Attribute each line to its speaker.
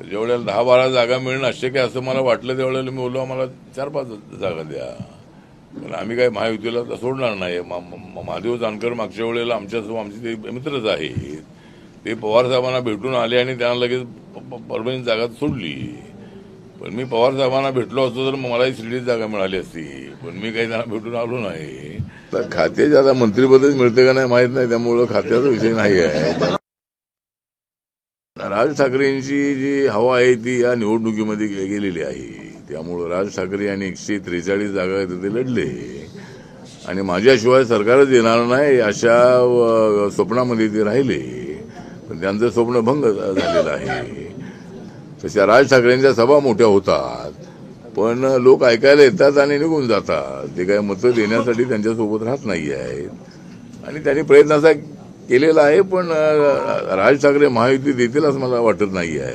Speaker 1: ज्या वेळेला 10-12 जागा मिळणं अशक्य असं मला वाटलं त्यावेळेला मी बोललो आम्हाला 4-5 जागा द्या. पण आम्ही काही महायुतीला सोडणार नाही. महादेव जानकर मागच्या वेळेला आमचे ते मित्रच आहेत. ते पवार साहेबांना भेटून आले आणि त्यांना लगेच परभणी जागा सोडली. पण मी पवार साहेबांना भेटलो असतो तर मलाही शिर्डीत जागा मिळाली असती. पण मी काही त्यांना भेटून आलो नाही. तर खात्याचे आता मंत्रिपदच मिळते का नाही माहित नाही, त्यामुळं खात्याचा विषय नाही आहे. राज ठाकरेंची जी हवा आहे ती या निवडणुकीमध्ये गेलेली आहे. त्यामुळं राज ठाकरे यांनी 143 जागा तिथे लढले आणि माझ्याशिवाय सरकारच येणार नाही अशा स्वप्नामध्ये ते राहिले. पण त्यांचं स्वप्न भंग झालेलं आहे. तशा राज ठाकरेंच्या सभा मोठ्या होतात, पण लोक ऐकायला येतात आणि निघून जातात. ते काय मतं देण्यासाठी त्यांच्यासोबत राहत नाही आहेत आणि त्यांनी प्रयत्न असा केलेला आहे. पण राज ठाकरे महायुती देतील असं मला वाटत नाही आहे.